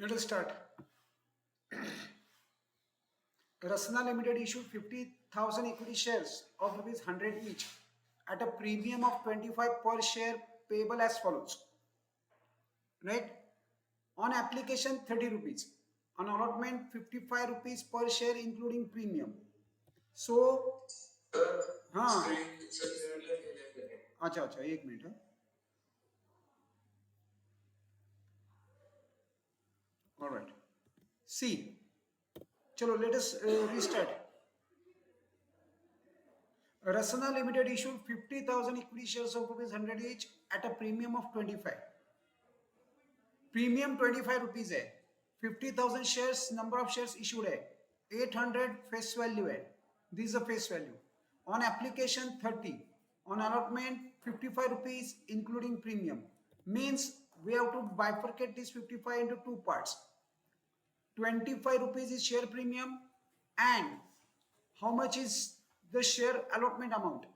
Let us start. Rasna Limited issued 50,000 equity shares of rupees 100 each at a premium of 25 per share payable as follows. Right? On application 30 rupees. On allotment 55 rupees per share including premium. So, हाँ अच्छा अच्छा एक minute है. All right. See, चलो let us restart. Rasana Limited issued 50,000 equity shares of rupees 100 each at a premium of 25. Premium 25 rupees है. 50,000 shares, number of shares issued है. 800 face value है. This is the face value. On application 30. On allotment 55 rupees including premium. Means we have to bifurcate this 55 into two parts. 25 rupees is share premium and how much is the share allotment amount?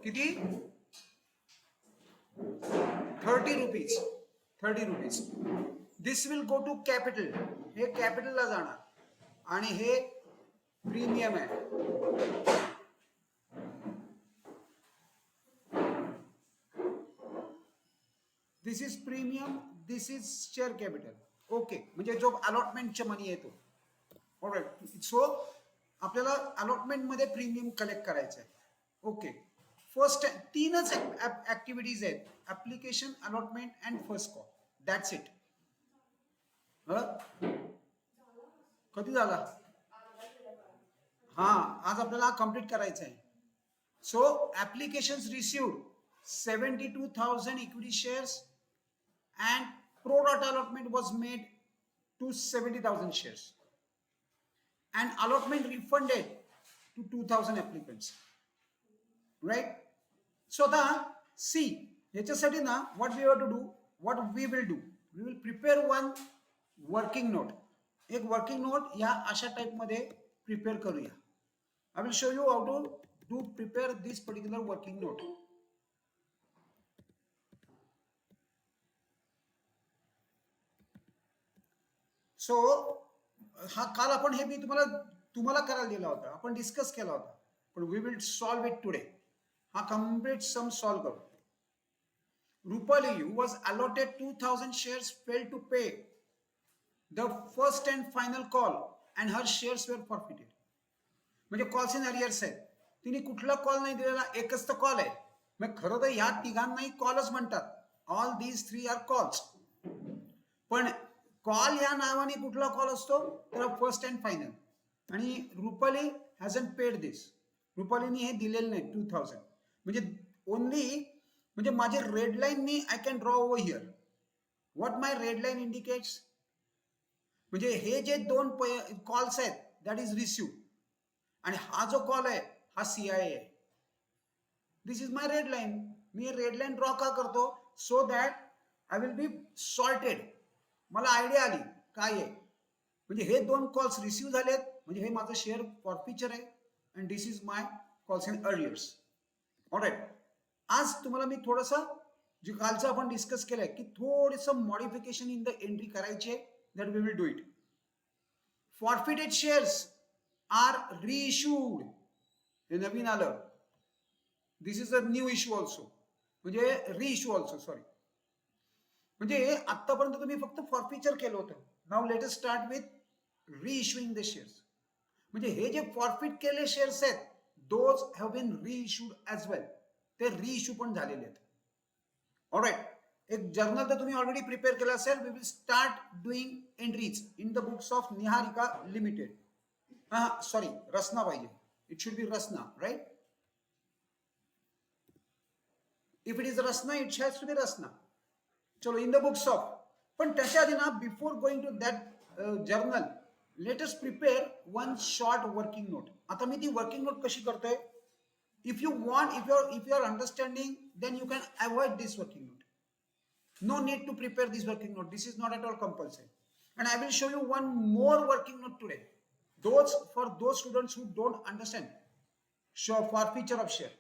किती? 30 rupees. 30 rupees. This will go to capital. हे capital ला जाणार आणि हे premium आहे. This is premium, this is share capital. Okay, म्हणजे जो अलॉटमेंटच्या मनी येतो. ऑलराईट. सो आपल्याला अलॉटमेंट मध्ये प्रीमियम कलेक्ट करायचं आहे. ओके, फर्स्ट तीनच ऍक्टिव्हिटीज आहेत. Application, allotment and first call. That's it. कधी झाला? हा, आज आपल्याला कंप्लीट करायचं आहे. So applications received 72,000 equity shares and pro rata allotment was made to 70,000 shares and allotment refunded to 2,000 applicants. Right? So the see, ह्याच्यासाठी ना what we have to do, what we will do, we will prepare one working note. एक working note या अशा type मध्ये prepare करूया. I will show you how to prepare this particular working note. So हा काल आपण हे मी तुम्हाला करायला दिला होता, आपण डिस्कस केला होता, पण we will solve it today. हा कम्प्लीट सम सॉल्व करू. Rupali, who was allotted 2,000 shares, failed to pay the first and final call and her shares were forfeited. म्हणजे कॉल्स इन अरियर्स आहेत. तिने कुठला कॉल नाही दिलेला, एकच तर कॉल आहे. मग खरं तर ह्या तिघांनाही कॉलच म्हणतात. All these three are calls. पण कॉल या नावाने कुठला कॉल असतो तर फर्स्ट अँड फायनल. आणि रुपाली हॅजंट पेड दिस. रुपालीने हे दिलेलं नाही 2,000. म्हणजे ओनली म्हणजे माझे red line me I can draw over here. What my red line indicates, म्हणजे हे जे दोन कॉल्स आहेत दॅट इज रिसिव्ह आणि हा जो कॉल आहे हा CIA आहे. This is my red line. मी रेड लाईन ड्रॉ का करतो? So that I will be sorted. मला आयडिया आली काय आहे. म्हणजे हे दोन कॉल्स रिसिव्ह झालेत म्हणजे हे माझं शेअर फॉरफिचर आहे and this is my calls in arrears. Alright. आज तुम्हाला मी थोडंसं जे कालचं आपण डिस्कस केलंय की थोडंसं मॉडिफिकेशन इन द एंट्री करायचे, that we will do it. Forfeited shares are reissued. हे नवीन आलं. This is a new issue also, म्हणजे रिइश्यू ऑल्सो, सॉरी. म्हणजे आतापर्यंत तुम्ही फक्त फॉरफिचर केलं होतं. Now let us start with reissuing the shares. म्हणजे हे जे फॉरफिट केले शेअर्स आहेत those have been reissued as well. ते रिइश्यू पण झालेले आहेत. ऑलराईट. एक जर्नल तर तुम्ही ऑलरेडी प्रिपेअर केलं असेल. We will start doing entries in the books of Niharika limited. हा सॉरी, रसना पाहिजे. It should be Rasna, right? If it is Rasna it has to be Rasna. चलो, इन द बुक्स ऑफ. पण त्याच्या आधी ना, before going to that journal, let us prepare one short working note. आता मी ती वर्किंग नोट कशी करतोय? If you want, if you are understanding, then you can avoid this working note. No need to prepare this working note. This is not at all compulsory. And I will show you one more working note today. For those students who don't understand forfeiture of share.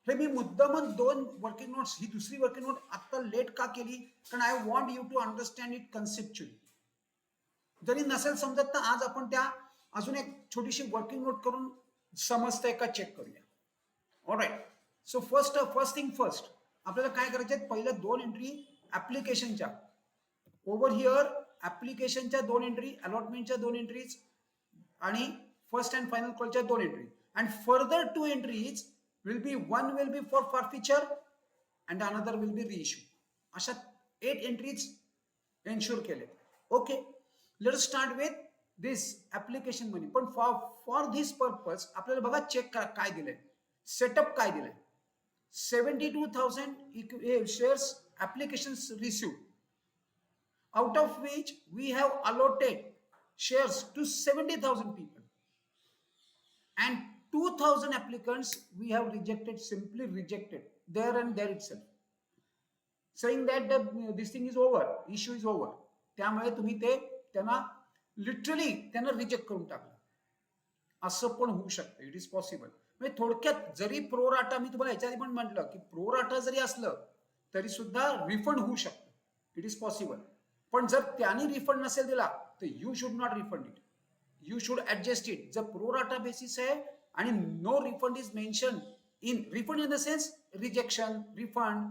हे मी मुद्दामच 2 working notes, ही दुसरी working note आता late का केली, कारण I want you to understand it conceptually. जरी नसेल समजत तर आज आपण त्या अजून एक छोटीशी वर्किंग नोट करून समजतंय का चेक करूया. Alright. So first thing first, आपल्याला काय करायचे आहेत, पहिल्या 2 एंट्री ऍप्लिकेशनच्या, ओव्हर हिअर ऍप्लिकेशनच्या 2 एंट्री, अलॉटमेंटच्या 2 एंट्रीज आणि फर्स्ट अँड फायनल कॉलच्या 2 entry. And further 2 entries will be, one will be for forfeiture and another will be reissue. अशा 8 एंट्रीज एन्श्योर केले. Okay, let us start with this application money. पण for this purpose आपल्याला बघा check काय दिलंय, setup काय दिलंय. 72,000 shares applications received, out of which we have allotted shares to 70,000 people, and 2,000 applicants we have rejected, simply rejected there and there itself, saying that this thing is over, issue is over. त्यामुळे तुम्ही ते त्यांना literally त्यांना reject करून टाकलं. असं पण होऊ शकतं, इट इज पॉसिबल. म्हणजे थोडक्यात जरी प्रोराटा, मी तुम्हाला याच्या आधी पण म्हटलं की प्रोराटा जरी असलं तरी सुद्धा रिफंड होऊ शकतं, इट इज पॉसिबल. पण जर त्यांनी रिफंड नसेल दिला तर you should not refund it, you should adjust it. जर प्रोराटा बेसिस आहे आणि no refund is mention in, refund in the sense rejection, refund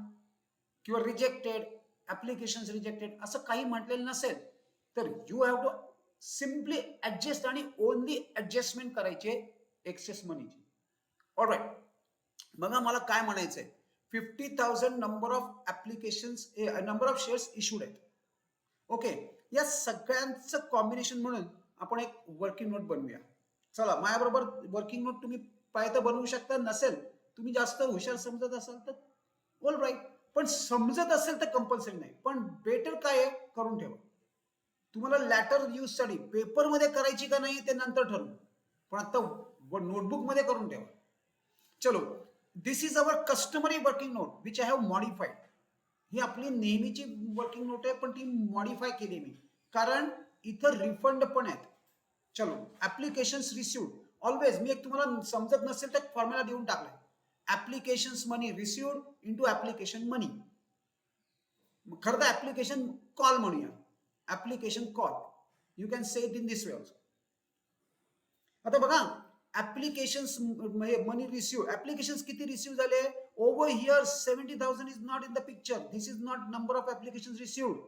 किंवा रिजेक्टेड, ऍप्लिकेशन रिजेक्टेड असं काही म्हटलेलं नसेल तर you have to simply adjust आणि ओनली ऍडजस्टमेंट करायचे एक्सेस मनीची. ऑलराईट, बघा मला काय म्हणायचंय. 50,000 number of applications, number of shares issued आहेत. ओके, या सगळ्यांचं कॉम्बिनेशन म्हणून आपण एक वर्किंग नोट बनवूया. चला, माझ्याबरोबर वर्किंग नोट तुम्ही पाहिजे तर बनवू शकता, नसेल तुम्ही जास्त हुशार समजत असाल तर ऑल राईट, पण समजत असेल तर कंपल्सरी नाही. पण बेटर काय आहे, करून ठेवा. तुम्हाला लॅटर यूज साठी पेपरमध्ये करायची का नाही ते नंतर ठरवू, पण आता नोटबुक मध्ये करून ठेवा. चलो, this is our customary working note which I have modified. ही आपली नेहमीची वर्किंग नोट आहे, पण ती मॉडिफाय केली मी, कारण इथं रिफंड पण आहेत. चलो, ऍप्लिकेशन्स रिसिव्ड, ऑलवेज मी एक तुम्हाला समजत नसेल तर फॉर्म्युला देऊन टाकलाय. ऍप्लिकेशन्स मनी रिसिव्ड इंटू ऍप्लिकेशन मनी. खरं तर ऍप्लिकेशन कॉल म्हणूया, application call, you can say it in this way also. आता बघा, ऍप्लिकेशन्स मनी रिसिव्ह, ऍप्लिकेशन्स किती रिसिव्ह झाले. Over here 70,000 is not in the picture, this is not number of applications received.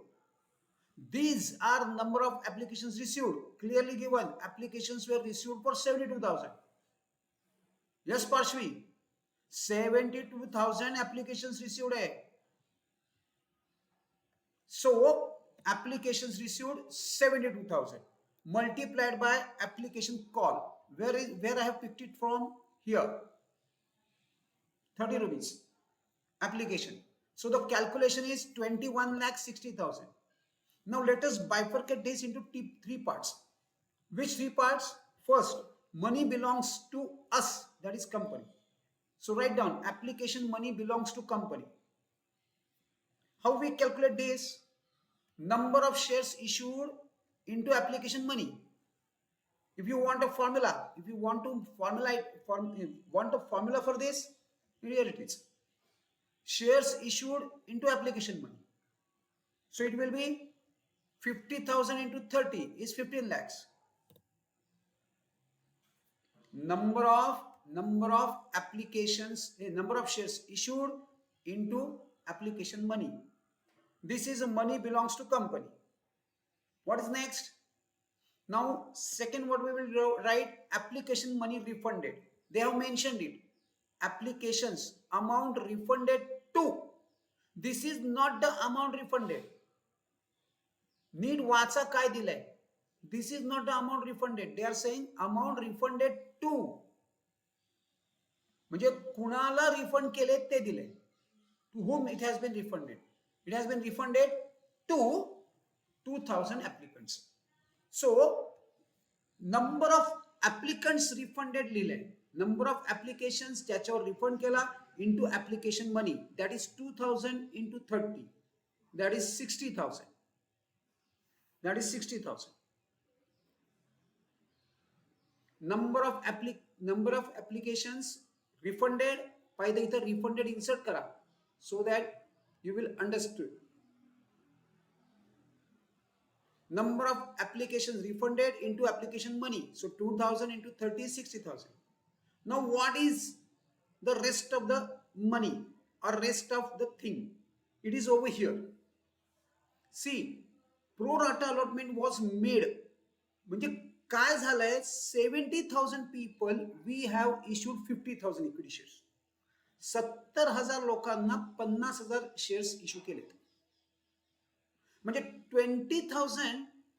These are number of applications received, clearly given. Applications were received for 72,000. Yes, Parshvi, 72,000 applications received hai. So applications received 72,000 multiplied by application call, where I have picked it from here, 30 rupees application. So the calculation is 21,60,000. Now let us bifurcate this into 3 parts. Which 3 parts? First, money belongs to us, that is company. So write down, application money belongs to company. How we calculate this? Number of shares issued into application money. If you want a formula, if you want to want a formula for this, here it is. Shares issued into application money. So it will be 50,000 into 30 is 15 lakhs. Number of applications, number of shares issued into application money. This is money belongs to company. What is next? Now second, what we will write, application money refunded. They have mentioned it. Applications amount refunded to. This is not the amount refunded. नीट वाचा काय दिलंय. This is not the amount refunded, they are saying amount refunded to. म्हणजे कुणाला refund केले ते दिले. To whom it has been refunded. It has been refunded to 2,000 applicants. So number of applicants refunded लिहिले, number of applications त्याच्यावर refund केला into application money, that is 2,000 into 30, that is 60,000. That is 60,000. Number of applications refunded पाहिजे इथं refunded insert करा so that you will understand. Number of applications refunded into application money. So 2000 into 30 is 60,000. Now what is the rest of the money or rest of the thing? It is over here. See, pro rata allotment was made. म्हणजे काय झालंय, 70,000 people we have issued 50,000 equity shares. 70,000 लोकांना 50,000 shares issue केलेत. म्हणजे 20,000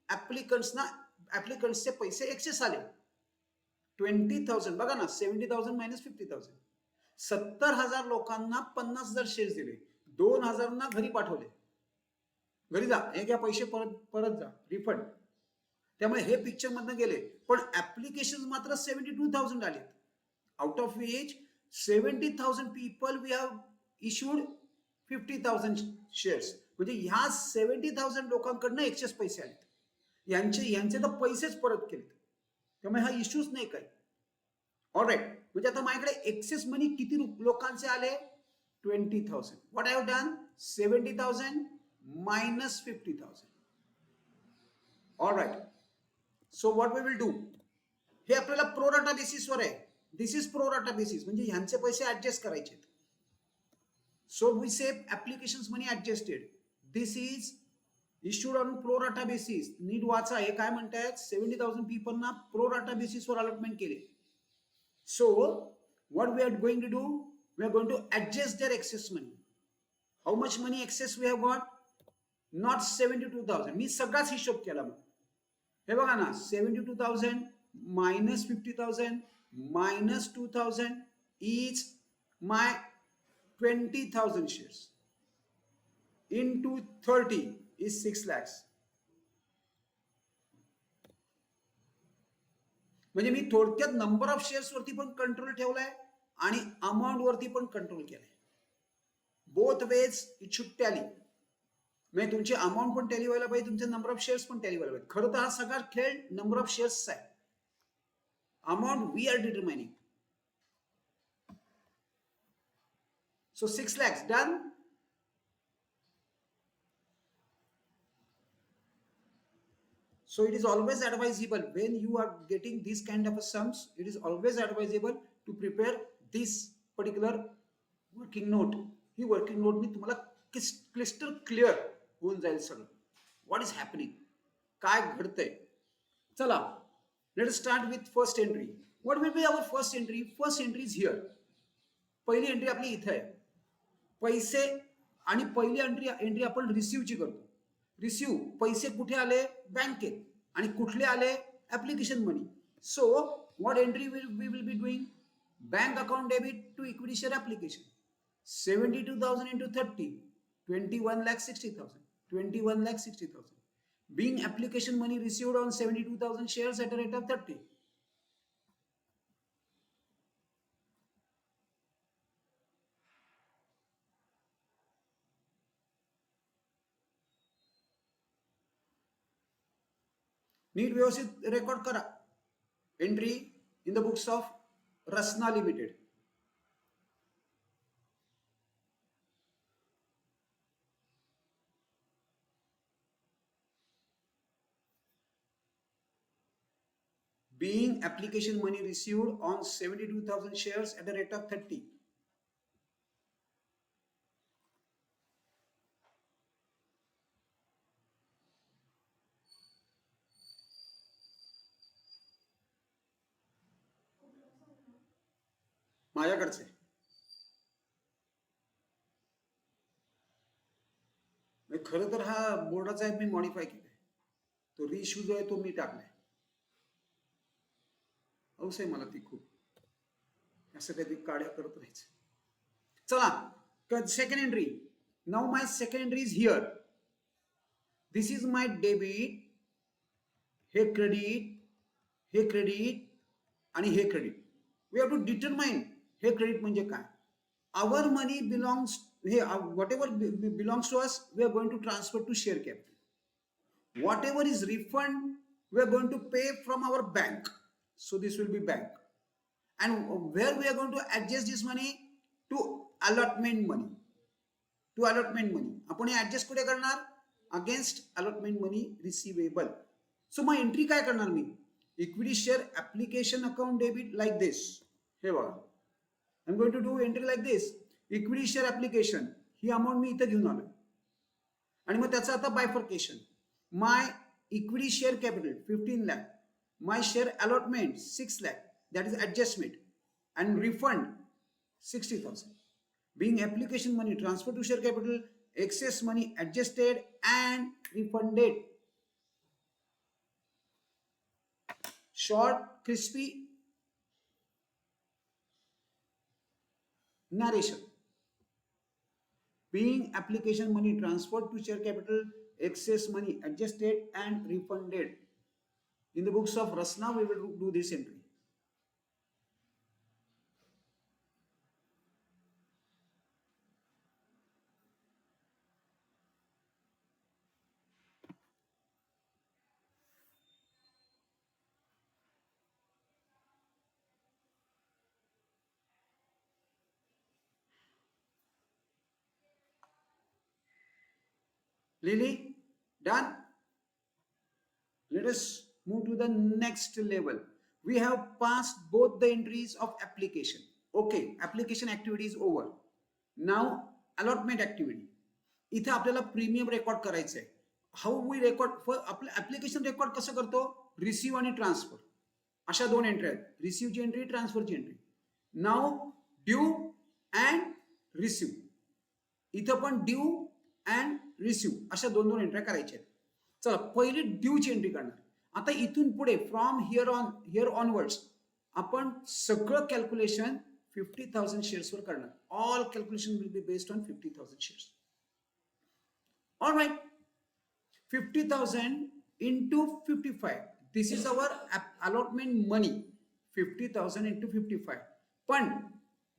ऍप्लिकंट्सचे पैसे access आले. 20,000 बघा ना, 70,000 मायनस 50,000. 70,000 लोकांना 50,000 शेअर्स दिले, 2,000 ना घरी पाठवले, घरी जा हे घ्या पैसे परत जा रिफंड. त्यामुळे हे पिक्चर मधनं गेले. पण ऍप्लिकेशन मात्र 72,000 आले. Out of which 70,000 people we have issued 50,000 shares. म्हणजे ह्या 70,000 लोकांकडनं एक्सेस पैसे आले, यांचे तर पैसेच परत केले. त्यामुळे हा इश्यूच नाही काही. ऑलराईट, म्हणजे आता माझ्याकडे एक्सेस मनी किती लोकांचे आले, 20,000. What I have done, 70,000 minus 50,000. Alright, so what we will do, हे आपल्याला प्रोराटा बेसिसवर आहे. दिस इज प्रोराटा बेसिस, म्हणजे ह्यांचे पैसे ऍडजस्ट करायचे. So we say applications money adjusted. This is issued on pro rata basis. नीट वाचा, हे काय म्हणतायत, 70,000 पीपलना प्रो राटा बेसिसवर अलॉटमेंट केले. So what we are going to do, we are going to adjust their excess money. How much money excess we have got, not 72,000. मी सगळाच हिशोब केला. मग हे बघा ना, 72,000 minus 50,000 minus 2,000 is my 20,000 shares into 30 is 6 lakhs. म्हणजे मी थोडक्यात नंबर ऑफ शेअर्स वरती पण कंट्रोल ठेवलाय आणि अमाउंट वरती पण कंट्रोल केलाय. Both ways it should tally. म्हणजे तुमची अमाउंट पण टॅली व्हायला पाहिजे, तुमचे नंबर ऑफ शेअर्स पण टॅली व्हायला पाहिजे. खरं तर हा सगळा खेळ नंबर ऑफ शेअर्स आहे. Amount we are determining. So 6 lakhs done. So it is always advisable when you are getting these kind of sums, it is always advisable to prepare this particular working note. ही working note मी तुम्हाला क्लिस्टर clear होऊन जाईल सगळं, what is happening, काय घडतंय. चला, let us start with first entry. What will be our first entry. First entry is here. पहिली एंट्री आपली इथे आहे, पैसे. आणि पहिली एंट्री आपण रिसिव्हची करतो. रिसिव्ह पैसे कुठे आले, बँकेत. आणि कुठले आले, application money. So what entry we will be doing, bank account debit to equity share application. 72,000 into 30, 21,60,000. 21,60,000 being application money received on 72,000 shares at a rate of 30. नीट व्यवस्थित रेकॉर्ड करा. Entry in the books of Rasna limited. Being application money received on 72,000 shares at a rate of 30. माझ्याकडचे खरं तर हा बोर्डाचा आहे, मी modify केलाय. तो रिइश्यू जो आहे तो मी टाकलाय. हौस आहे मला ती खूप असं कधी काड्या करत राहायचं. चला, second entry. Now my second entry is here. This is my debit. हे क्रेडिट, हे क्रेडिट आणि हे credit. We have to determine हे क्रेडिट म्हणजे काय. आवर मनी बिलॉंग्स, हे whatever belongs to us we are going to transfer to share capital. Whatever is refund we are going to pay from our bank. So this will be bank. And where we are going to adjust this money, to allotment money. To allotment money आपण हे adjust कुठे करणार? Against allotment money receivable. सो मग entry काय करणार मी? Equity share application account debit like this. हे बघा, I am going to do entry like this. Equity share application ही अमाऊंट मी इथे घेऊन आलोय आणि मग त्याचं आता bifurcation. My equity share capital 15 lakh, my share allotment 6 lakh, that is adjustment, and refund 60,000. Being application money transferred to share capital, excess money adjusted and refunded. Short, crispy narration. Being application money transferred to share capital, excess money adjusted and refunded. In the books of Rasna, we will do this entry. Lily, done? Let us move to the next level. We have passed both the entries of application. Okay, application activity is over. Now allotment activity. इथे आपल्याला premium record करायचं आहे. How we record? आपलं application record कसं करतो? Receive आणि transfer अशा दोन एंट्री आहेत. रिसीवची एंट्री, ट्रान्सफरची entry. Now due and receive. इथं पण ड्यू अँड रिसीव अशा दोन दोन एंट्र्या करायच्या आहेत. चला पहिली ड्यूची एंट्री करणार. आता इथून पुढे फ्रॉम हिअर ऑनवर्ड्स आपण सगळं कॅल्क्युलेशन 50,000 शेअर्सवर करणार. All calculation will be based on 50,000 shares. All right, 50,000 into 55. This is our allotment money. 50,000 into 55. But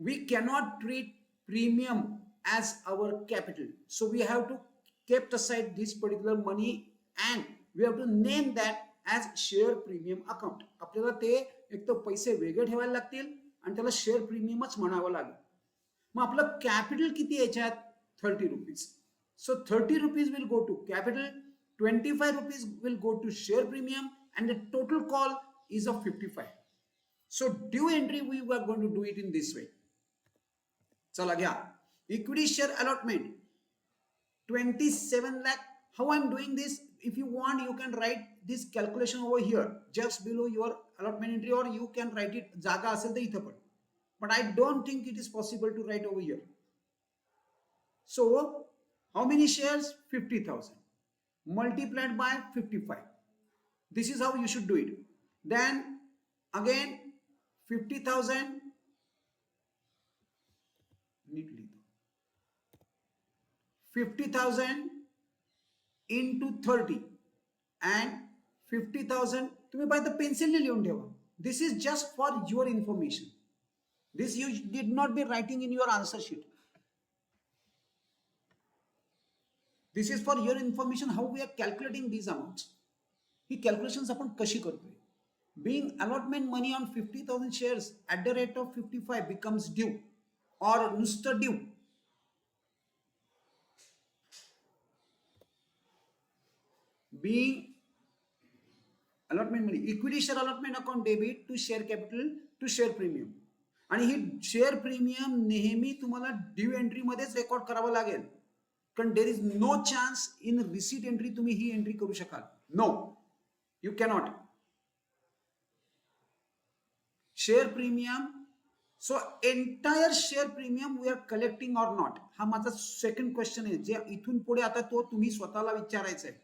we cannot treat premium as our capital. So we have to kept aside this particular money and we have to name that as share premium account. आपल्याला ते एक तर पैसे वेगळे ठेवायला लागतील आणि त्याला शेअर प्रीमियमच म्हणावं लागेल. मग आपलं कॅपिटल किती याच्यात? 30 rupees. So 30 rupees will go to capital, 25 rupees will go to share premium, and the total call is of 55. So due entry we were going to do it in this way. चला घ्या. Equity share allotment 27 lakh. How I'm doing this? If you want, you can write this calculation over here just below your allotment entry, or you can write it जागा असेल तर इथं पण. But I don't think it is possible to write over here. So how many shares? 50,000 multiplied by 55. This is how you should do it. Then again 50,000 neatly. 50,000 into 30 and 50,000. तुम्ही by the pencil लिहून ठेवा. This is just for your information. This you did not be writing in your answer sheet. This is for your information how we are calculating these amounts. He calculations आपण कशी करतोय? Being allotment money on 50,000 shares at the rate of 55 becomes due or नुसतं due. Being allotment money, equity share allotment account debit to share capital to share premium. आणि ही share premium नेहमी तुम्हाला due entry मध्येच record करावं लागेल, कारण there is no chance in receipt entry तुम्ही ही एंट्री करू शकाल. No, you cannot. Share premium, so entire share premium we are collecting or not, हा माझा सेकंड क्वेश्चन आहे, जे इथून पुढे आता तो तुम्ही स्वतःला विचारायचा आहे.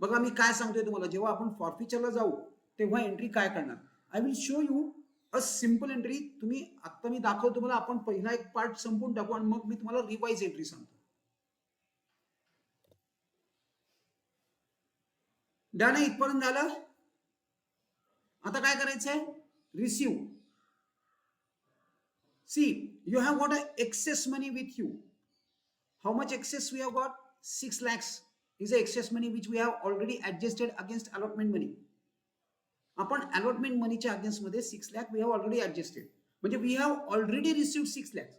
बघा मी काय सांगतोय तुम्हाला, जेव्हा आपण फॉरफिचरला जाऊ तेव्हा एंट्री काय करणार. I will show you a simple entry. तुम्ही आता मी दाखवतो तुम्हाला, आपण पहिला एक पार्ट संपून टाकू आणि मग मी तुम्हाला रिवाइज एंट्री सांगतो. डन आहे, इथपर्यंत झालं. आता काय करायचंय? Receive. See you have got a excess money with you. How much excess we have got? 6 lakhs is a excess money which we have already adjusted against allotment money. आपण allotment moneyच्या against मध्ये 6 lakh we have already adjusted. म्हणजे we have already received 6 lakhs.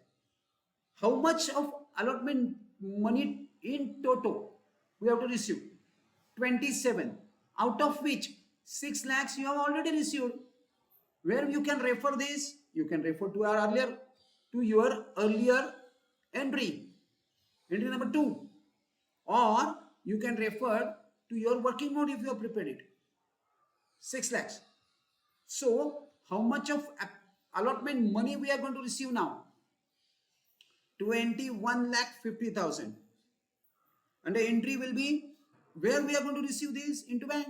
how much of allotment money in toto we have to receive? 27, out of which 6 lakhs you have already received. Where you can refer this? You can refer to your earlier entry number 2, or you can refer to your working note if you have prepared it. 6 lakhs. So how much of allotment money we are going to receive now? 21 lakh 50,000. And the entry will be where we are going to receive this? Into bank.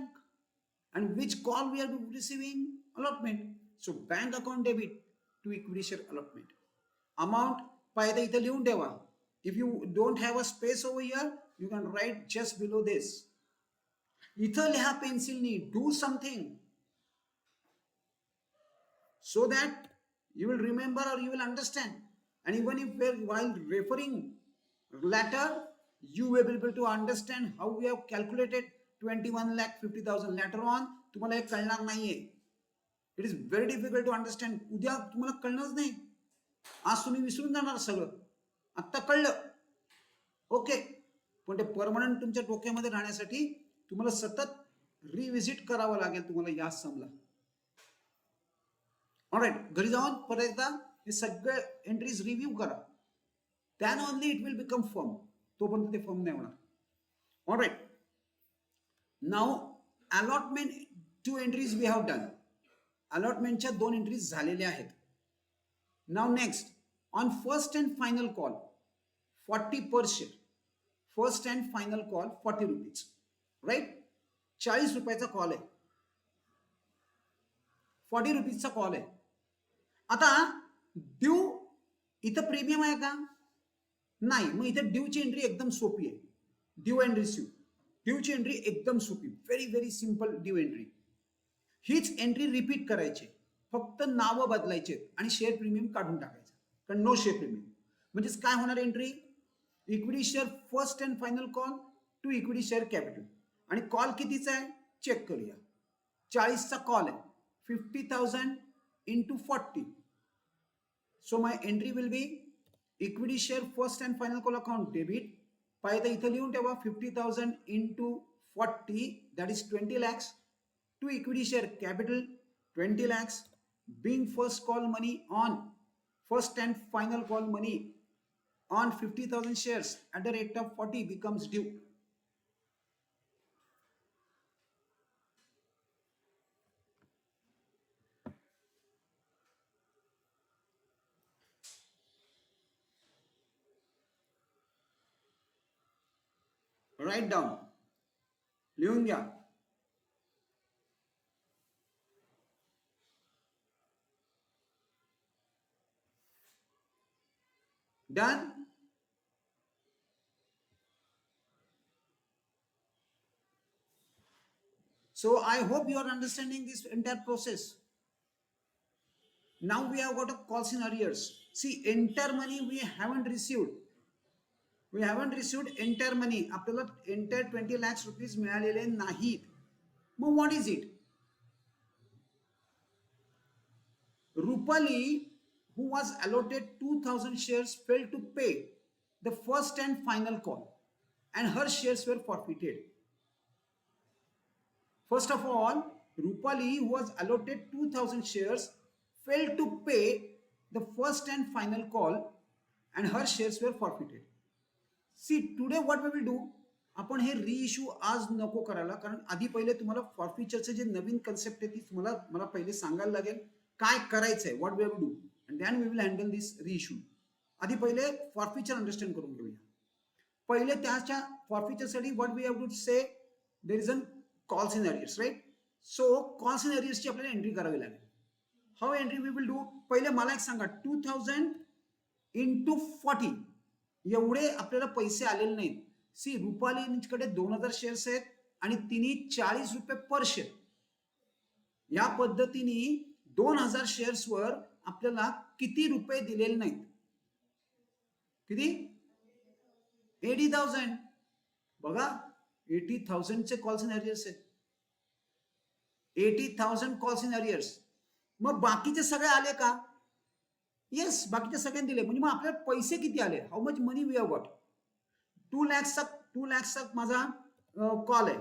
And which call we are receiving? Allotment. So bank account debit to equity share allotment. Amount पाहिजे इथे लिहून ठेवा. If you don't have a space over here, you can write just below this. इथं लिहा पेन्सिलनी. Do something so that you will remember or you will understand. And even if while referring later, you will be able to understand how we have calculated 21 lakh 50,000 later on. तुम्हाला हे कळणार नाहीये. It is very difficult to understand. उद्या तुम्हाला कळणारच नाही. आज तुम्ही विसरून जाणार सगळं. आता कळलं ओके, पण ते परमनंट तुमच्या डोक्यामध्ये राहण्यासाठी तुम्हाला सतत रिव्हिजिट करावं लागेल तुम्हाला या समला. ऑलराइट, घरी जाऊन परत एकदा हे सगळे एंट्रीज रिव्ह्यू करा. then only it will become firm. तोपर्यंत ते फर्म नाही होणार. Alright, now allotment 2 entries we have done. अलॉटमेंटच्या 2 एंट्रीज झालेल्या आहेत. Now next, on first and final call 40 per share. First and final call 40 rupees. Right, 40 रुपयाचा call आहे. 40 रुपीजचा call आहे. आता ड्यू इथं प्रीमियम आहे का? नाही. मग इथे ड्यूची एंट्री एकदम सोपी आहे. Due and receive. ड्यूची एंट्री एकदम सोपी. Very very simple due entry. हीच एंट्री रिपीट करायची, फक्त नावं बदलायचे आणि शेअर प्रीमियम काढून टाकायचं. कारण नो शेअर प्रीमियम म्हणजेच काय होणार entry? Equity share first and final call to equity share capital. आणि कॉल कितीचा आहे चेक करूया. 40चा कॉल आहे. 50,000 into 40. So my entry will be equity share first and final call account debit. पाहिजे इथे लिहून ठेवा 50,000 into 40, that is 20 lakhs, to equity share capital 20 lakhs, being first call money on first and final call money on 50,000 shares at the rate of 40 becomes due. Write down. लिहून घ्या. Done? So I hope you are understanding this entire process. Now we have got a calls in arrears. See, entire money we haven't received. We haven't received entire money. आपल्याला entire 20 lakhs rupees मिळालेले नाहीत. मग what is it? Rupali, who was allotted 2,000 shares, failed to pay the first and final call, and her shares were forfeited. First of all, Rupali, who was allotted 2,000 shares, failed to pay the first and final call, and her shares were forfeited. See, today what we will do, आपण हे रिइश्यू आज नको करायला, कारण आधी पहिले तुम्हाला फॉरफिचरचे जे नवीन कन्सेप्ट आहे ती तुम्हाला मला पहिले सांगायला लागेल काय करायचंय, what we have to do, and then we will handle this reissue. आधी पहिले फॉरफिचर अंडरस्टँड करून घेऊया. पहिले त्याच्या फॉरफिचरसाठी what we have to say, there is an calls in arrears, right. So calls in अरियर्सची आपल्याला एंट्री करावी लागेल. How entry we will do? पहिले मला एक सांगा, 2,000 into 40 एवढे आपल्याला पैसे आलेले नाहीत. सी, रुपालीकडे 2,000 शेअर्स आहेत आणि तिने 40 रुपये पर शेअर. या पद्धतीने 2,000 शेअर्सवर आपल्याला किती रुपये दिलेले नाहीत? किती? 80,000. बघा, 80,000चे कॉल्स इन अरियर्स आहेत. 80,000 कॉल्स इन अरियर्स. मग बाकीचे सगळे आले का? येस, बाकीच्या सगळ्यांनी दिले. म्हणजे मग आपल्याला पैसे किती आले, how much money we have got. 2 लाखचा माझा कॉल आहे,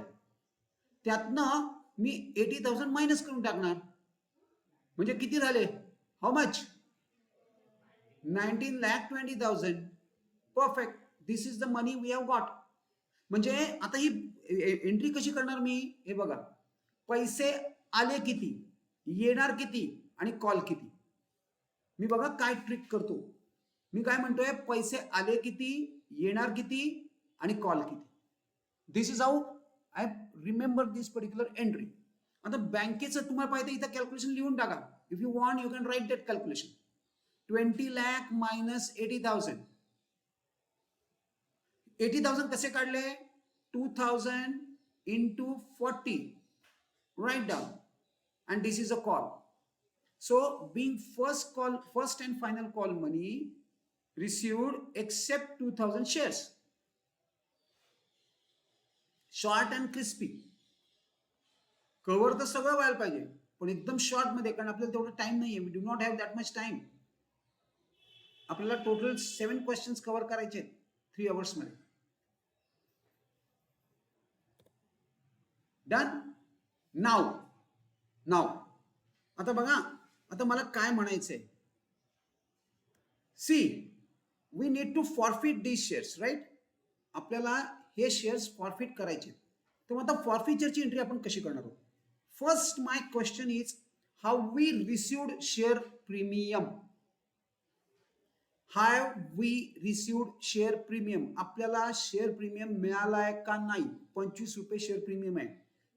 त्यातनं मी 80,000 मायनस करून टाकणार, म्हणजे किती झाले, how much, 19,20,000. Perfect, this is the money we have got. म्हणजे आता ही एंट्री कशी करणार मी, हे बघा, पैसे आले किती, येणार किती आणि कॉल किती. मी बघा काय ट्रिक करतो, मी काय म्हणतोय, पैसे आले किती, येणार किती आणि कॉल किती. This is how I remember this particular entry. आता बँकेचं तुम्हाला पाहिजे इथं कॅल्क्युलेशन लिहून टाका. If you want you can write that calculation. 20 lakh minus 80,000. 80,000 कसे काढले, 2,000 into 40. Write down. And this is a call. So being first and final call money received except 2,000 shares. Short and crispy. Cover तर सगळं व्हायला पाहिजे, पण एकदम short मध्ये, कारण आपल्याला तेवढं टाइम नाहीये. We do not have that much time. आपल्याला टोटल 7 क्वेश्चन्स कव्हर करायचे 3 hours मध्ये. डन. नाव आता बघा, आता मला काय म्हणायचंय, see we need to forfeit these shares, right. आपल्याला हे शेअर्स फॉरफिट करायचे. तर आता फॉरफिचरची एंट्री आपण कशी करणार आहोत. First my question is how we received share premium. How we received share premium. आपल्याला शेअर प्रीमियम मिळालाय का नाही. 25 रुपये शेअर प्रीमियम आहे.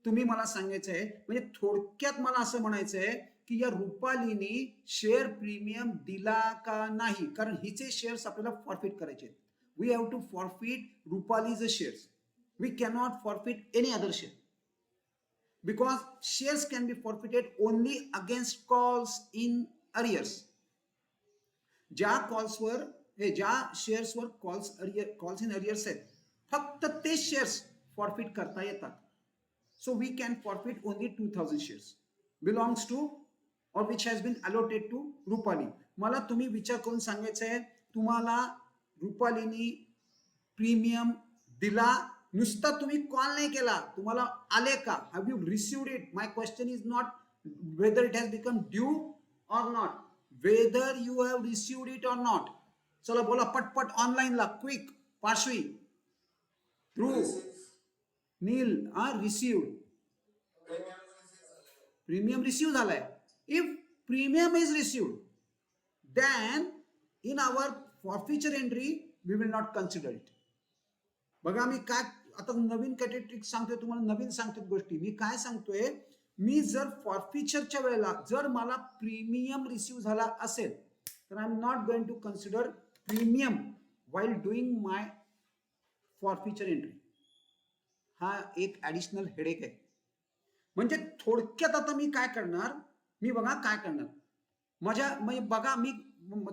तुम्ही मला सांगायचं आहे, म्हणजे थोडक्यात मला असं म्हणायचं आहे की या रुपालीनी शेअर प्रीमियम दिला का नाही, कारण हिचे शेअर्स आपल्याला फॉरफिट करायचे आहेत. We have to forfeit Rupali's shares. We cannot forfeit any other share, because shares can be forfeited only against calls in arrears. ज्या कॉल्सवर, ज्या शेअर्सवर कॉल्स इन अरियर्स आहेत, फक्त ते शेअर्स फॉरफिट करता येतात. So we can forfeit only 2,000 shares belongs to or which has been allotted to Rupali. मला तुम्ही विचार करून सांगायचं आहे, तुम्हाला रुपालीनी प्रीमियम दिला, नुसता तुम्ही कॉल नाही केला, तुम्हाला आले का, have you received it. My question is not whether it has become due or not, whether you have received it or not. चला बोला पटपट ऑनलाईन ला, quick. Parshvi, Dhruv, Neel, received. Premium receive झालाय. If premium is received, then in our forfeiture entry we will not consider it. बघा मी काय आता नवीन category सांगतोय तुम्हाला, नवीन सांगतोय गोष्टी. मी काय सांगतोय, मी जर फॉरफिचरच्या वेळेला जर मला प्रीमियम रिसीव झाला असेल, तर I am not going to consider premium while doing my forfeiture entry. हा एक ऍडिशनल हेडेक आहे. म्हणजे थोडक्यात आता मी काय करणार, मी बघा काय करणार, माझ्या म्हणजे बघा मी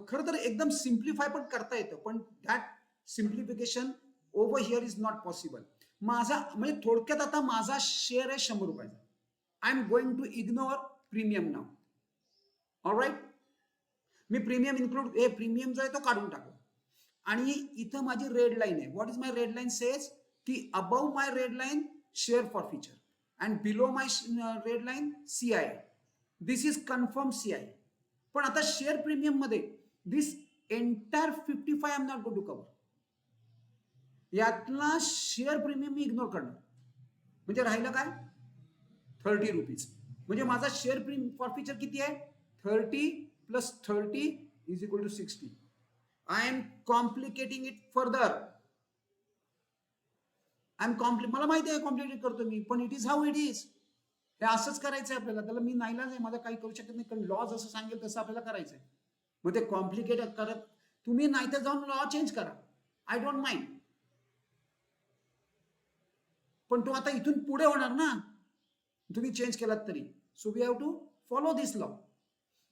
खरं तर एकदम सिम्प्लिफाय पण करता येतं, पण that simplification over here is not possible. माझा म्हणजे थोडक्यात आता माझा शेअर आहे 100 रुपयाचा. I am going to ignore premium now. Alright, मी प्रीमियम इन्क्लूड, प्रीमियम जो आहे तो काढून टाकू. आणि इथं माझी रेड लाईन आहे. What is my red line says की above my red line share forfeiture and below my red line CI. This is confirm CI. पण आता शेअर प्रीमियम मध्ये this entire 55 I am not going to cover. यातला share premium मी ignore करणार. म्हणजे राहिलं काय, 30 रुपीज. म्हणजे माझा शेअर प्रीमियम फॉरफिचर किती आहे, 30 + 30 = 60. I am complicating it further. मला माहिती आहे कॉम्प्लिकेट करतो मी, पण it is how it is. हे असंच करायचं आहे आपल्याला. त्याला मी नाईलाज आहे, माझं काही करू शकत नाही, कारण लॉ जसं सांगेल तसं आपल्याला करायचंय. मग ते कॉम्प्लिकेट करत तुम्ही नाही तर जाऊन लॉ चेंज करा, आय डोंट माइंड. पण तो आता इथून पुढे होणार ना, तुम्ही चेंज केलात तरी. So we have to follow this law.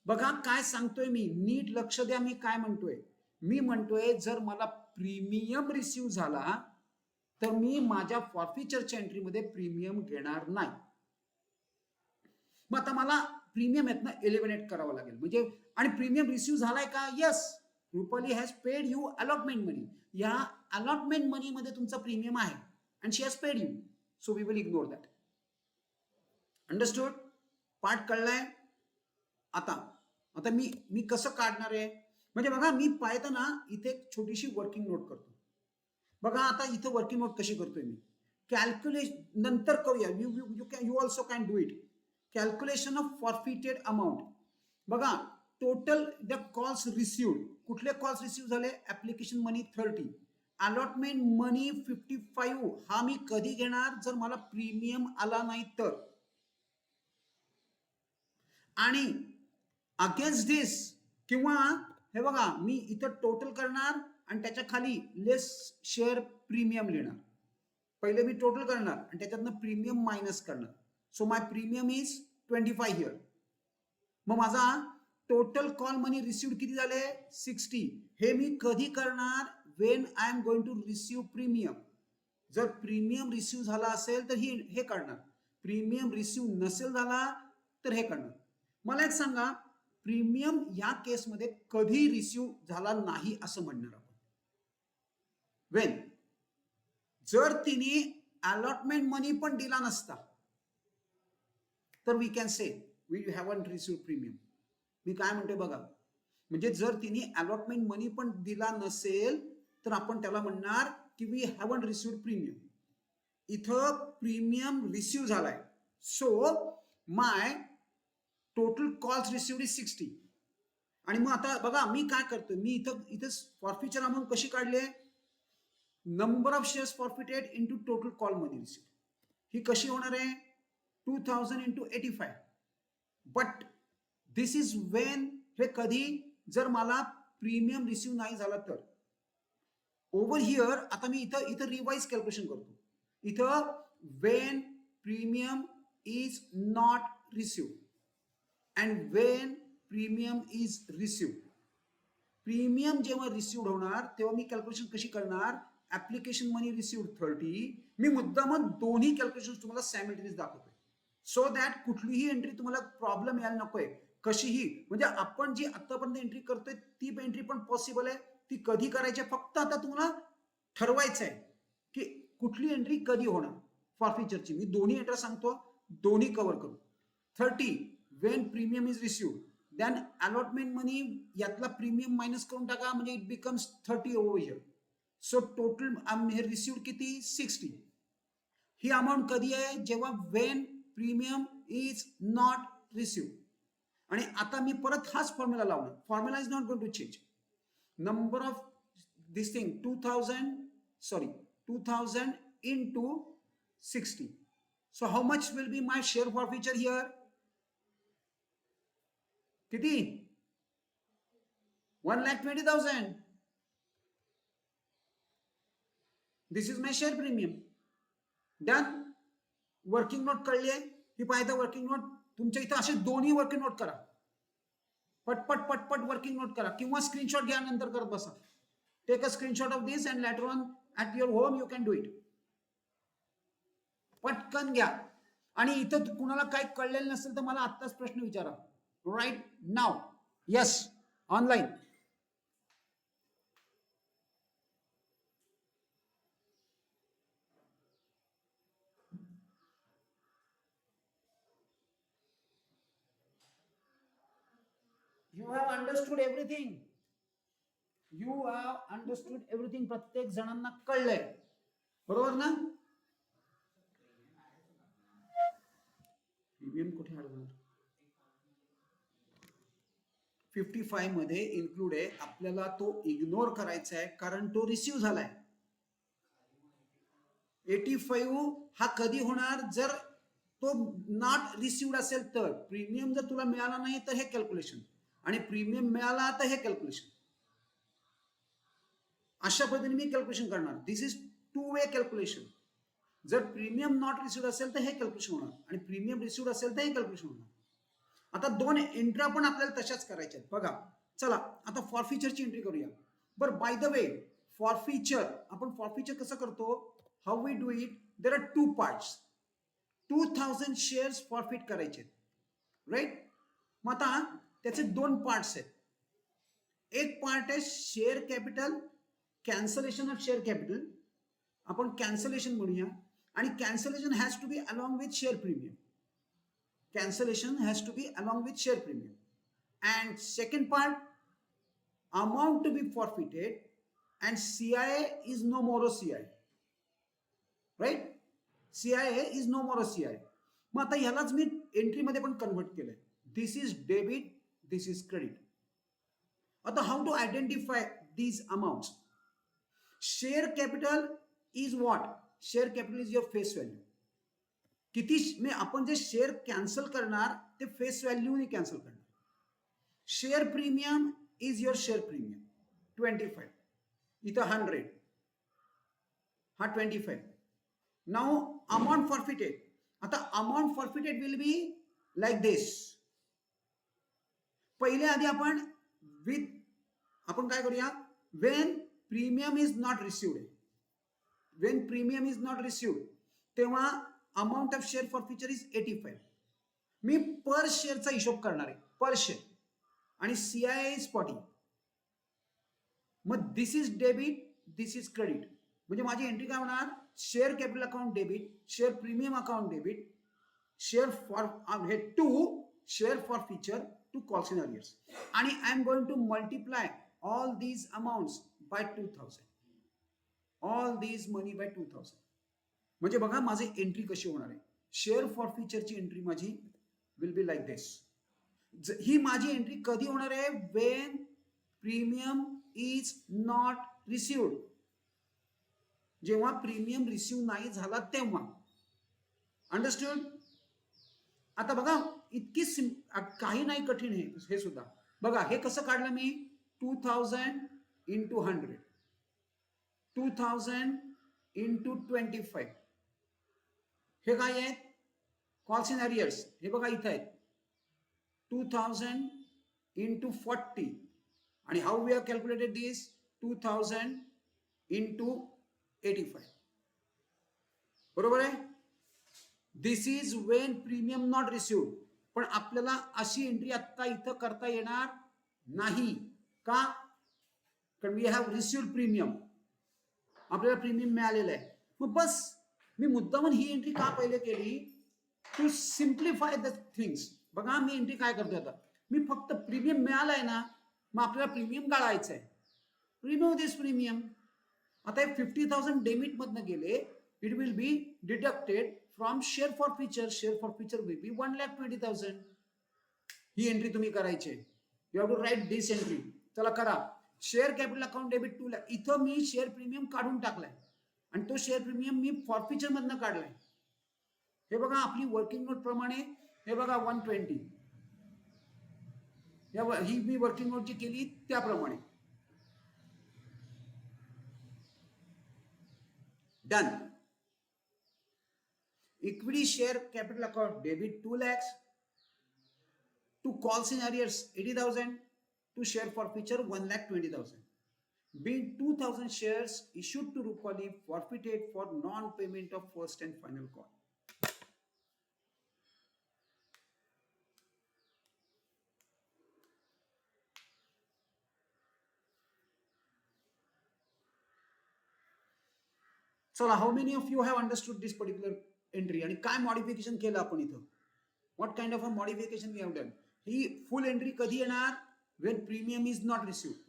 बघा काय सांगतोय मी, नीट लक्ष द्या. मी काय म्हणतोय, मी म्हणतोय जर मला प्रीमियम रिसीव झाला तर मी माझ्या फॉरफिचरच्या एंट्रीमध्ये प्रीमियम घेणार नाही. मग आता मला प्रीमियम आहेत ना एलिमिनेट करावं लागेल. म्हणजे आणि प्रीमियम रिसिव्ह झालाय का? Yes, Rupali has paid you allotment money. या अलॉटमेंट मनी मध्ये तुमचा प्रीमियम आहे and she has paid you. So we will ignore that. Understood? Part कळलाय? आता आता मी मी कसं काढणार आहे म्हणजे बघा, मी पाहताना इथे एक छोटीशी वर्किंग नोट करतो. बघा आता इथे वर्किंग नोट कशी करतोय मी. कॅल्क्युलेशन नंतर करूया. You also can do it. Calculation of forfeited amount. बघा, टोटल द कॉल्स रिसिव्ड. कुठले कॉल्स रिसिव्ह झाले? ऍप्लिकेशन मनी 30, अलॉटमेंट मनी 55. हा मी कधी घेणार? जर मला प्रीमियम आला नाही तर. आणि अगेन्स्ट दिस किंवा हे बघा, मी इथं टोटल करणार आणि त्याच्या खाली लेस शेअर प्रीमियम लिहिणार. पहिले मी टोटल करणार आणि त्याच्यातनं प्रीमियम मायनस करणार. So my premium is 25 here. मग माझा टोटल कॉल मनी रिसिव्ड किती झाले? 60. हे मी कधी करणार? When I am going to receive premium. जर प्रीमियम रिसिव्ह झाला असेल तर हे काढणार. प्रीमियम रिसिव्ह नसेल झाला तर हे काढणार. मला एक सांगा, प्रीमियम या केसमध्ये कधी रिसिव्ह झाला नाही असं म्हणणार आपण? वेन, जर तिने अलॉटमेंट मनी पण दिला नसता तर we can say we haven't receive premium. मी काय म्हणते बघा, म्हणजे जर तिने अलॉटमेंट मनी पण दिला नसेल तर आपण त्याला म्हणणार की वी हॅवंट रिसिव्ह प्रीमियम. इथं प्रीमियम रिसिव्ह झालाय. So my total calls received is 60. आणि मग आता बघा मी काय करतो, मी इथं फॉरफिचर अमाऊंट कशी काढली? Number of shares forfeited into total call money received. ही कशी होणार आहे? 2000 into 85. But this is when. हे कधी? जर मला प्रीमियम रिसिव्ह नाही झाला तर. ओव्हर हिअर आता मी इथं रिवाइज कॅल्क्युलेशन करतो. इथं Wien premium is not received and Wien premium is received. Premium जेव्हा रिसिव्ड होणार तेव्हा मी कॅल्क्युलेशन कशी करणार? ऍप्लिकेशन मनी रिसिव्ड 30. मी मुद्दामच दोन्ही कॅल्क्युलेशन तुम्हाला सायमल्टेनियस दाखवतोय सो दॅट कुठलीही एंट्री तुम्हाला प्रॉब्लेम यायला नकोय. कशीही म्हणजे आपण जी आतापर्यंत एंट्री करतोय ती एंट्री पण पॉसिबल आहे. ती कधी करायची? फक्त आता तुम्हाला ठरवायचं आहे की कुठली एंट्री कधी होणार फॉरफिचरची. मी दोन्ही एंट्री सांगतो, दोन्ही कव्हर करू. 30 when premium is received, then allotment money यातला प्रीमियम मायनस करून टाका म्हणजे it becomes 30 over here. So total हे रिसिव्ड किती? 60. ही अमाऊंट कधी आहे? जेव्हा when premium is not received. आणि आता मी परत हाच फॉर्म्युला लावणार. Formula is not going to change. Number of this thing 2000 into 60. So how much will be my share forfeiture here? किती? 1,20,000. This is my share premium. Done. Working note कळली आहे? ही पाहिजे वर्किंग नोट. तुमच्या इथं असे दोन्ही working note करा. पटपट पटपट वर्किंग नोट करा किंवा स्क्रीनशॉट घ्या, नंतर करत बसा. Take a screenshot of this and later on at your home you can do it. पटकन घ्या. आणि इथं कुणाला काही कळलेलं नसेल तर मला आत्ताच प्रश्न विचारा. Right now. Yes, online. You have understood everything. You have understood everything. प्रत्येक जणांना कळलंय, बरोबर ना? प्रीमियम कुठे अडवणार? 55 मध्ये इन्क्लूड आहे. आपल्याला तो इग्नोर करायचा आहे कारण तो रिसिव्ह झालाय. 85 हा कधी होणार? जर तो नॉट रिसिव्ड असेल तर. प्रीमियम जर तुला मिळाला नाही तर हे कॅल्क्युलेशन, आणि प्रीमियम मिळाला तर हे कॅल्क्युलेशन. अशा पद्धतीने मी कॅल्क्युलेशन करणार. दिस इज 2 वे कॅल्क्युलेशन. जर प्रीमियम नॉट रिसिव्ड असेल तर हे कॅल्क्युलेशन होणार आणि प्रीमियम रिसिव्ड असेल तर हे कॅल्क्युलेशन होणार. आता दोन एंट्री पण आपल्याला तशाच करायच्या आहेत. बघा, चला आता फॉरफिचरची एंट्री करूया. बरं, बाय द वे फॉरफिचर, आपण फॉरफिचर कसं करतो? How we do it? There are 2 parts. 2000 shares forfeit करायचे, राईट? मग आता त्याचे दोन पार्ट्स आहेत. एक पार्ट आहे share capital, cancellation of share capital, आपण कॅन्सलेशन म्हणूया. आणि cancellation has to be along with share premium. Cancellation has to be along with share premium. And second part, amount to be forfeited, and CIA is no more a CIA. Right? CIA is no more a CIA. मग आता ह्यालाच मी entry मध्ये पण convert केलंय. This is debit, this is credit. आता how to identify these amounts? Share capital is what? Share capital is your face value. किती आपण जे शेअर कॅन्सल करणार ते फेस व्हॅल्यूने कॅन्सल करणार. Share premium is your share premium 25. इथं 100, हा 25. Now amount forfeited. आता amount forfeited will be like this. पहिले आधी आपण काय करूया? When premium is not received, when premium is not received तेव्हा amount of share forfeiture is 85. मी पर शेअरचा हिशोब करणार आहे, पर शेअर. आणि सीआयए इज 40. मग this is debit, this is credit. म्हणजे माझी एंट्री काय होणार? Share capital account debit, share premium account debit, share for हे to share forfeiture to calls in arrears. आणि I am going to multiply all these amounts by 2000. All these money by 2000. म्हणजे बघा माझी entry कशी होणार आहे. Share फॉरफिचरची entry माझी will be like दिस. ही माझी एंट्री कधी होणार आहे? Wien premium is not received. जेव्हा प्रीमियम रिसिव्ह नाही झाला तेव्हा. अंडरस्टँड? आता बघा इतकी काही नाही कठीण हे सुद्धा. बघा हे कसं काढलं मी? 2000 इंटू 100, 2000 इंटू 25. हे काय आहेत? Calls in arrears. हे बघा इथं आहेत 2000 इंटू 40. आणि how we have calculated this? 2000 into 85. बरोबर आहे? This is when premium not received. पण आपल्याला अशी एंट्री आता इथं करता येणार नाही. का? कारण वी हॅव रिसिव्ड प्रीमियम. आपल्याला प्रीमियम मिळालेलं आहे. मग बस मी मुद्दामून ही एंट्री का पहिले केली? To simplify the things. बघा मी एंट्री काय करतोय आता? मी फक्त प्रीमियम मिळालाय ना, मग आपल्याला प्रीमियम काढायचं आहे. Remove this premium. आता हे 50,000 डेबिट मधनं गेले. It will be deducted from share forfeiture. Share forfeiture will be 1,20,000. ही एंट्री तुम्ही करायची. You have to write this entry. चला करा. Share capital account debit 2 lakh. इथं मी शेअर प्रीमियम काढून टाकलाय आणि तो शेअर प्रीमियम मी फॉरफिचर मधनं काढलाय. हे बघा आपली वर्किंग नोट प्रमाणे हे बघा 120. ही मी वर्किंग नोट जी केली त्याप्रमाणे. Done. Equity share capital account debit 2 lakhs. To calls in arrears 80,000. To share forfeiture 1,20,000. Being 2,000 shares issued to Rupali forfeited for non-payment of first and final call. So how many of you have understood this particular entry? आणि काय modification केलं आपण इथं? What kind of a modification we have done? He full entry कधी येणार? When premium is not received.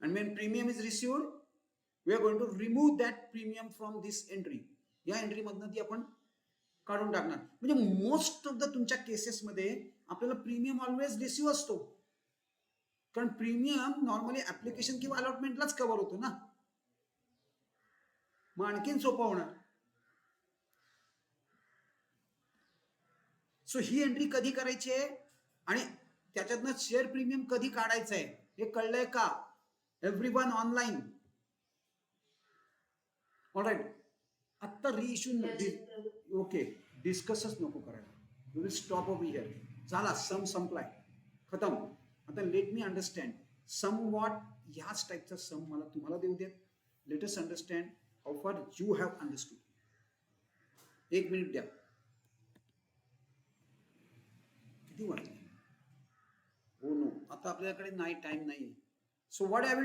And when premium is received, we are going to remove that premium from this entry. या entry मधनं ती आपण काढून टाकणार. म्हणजे most of the तुमच्या केसेस मध्ये आपल्याला प्रीमियम ऑलवेज रिसिव्ह असतो. कारण प्रीमियम नॉर्मली ऍप्लिकेशन किंवा अलॉटमेंटलाच कव्हर होतो ना. मग आणखीन सोपं होणार. सो ही एंट्री कधी करायची आहे आणि त्याच्यातनं शेअर प्रीमियम कधी काढायचं आहे हे कळलंय का? Everyone online? ऑलराईट. आत्ता रिइश्यू ओके डिस्कसच नको करायला. You will stop over here. झाला सम संपलाय, खतम. आता let me understand sum what याच टाईपचा सम मला तुम्हाला देऊ देत. Let us understand how far you have understood. 1 minute द्या. किती वाजले? हो नो, आता आपल्याकडे नाही, टाइम नाही. So what I will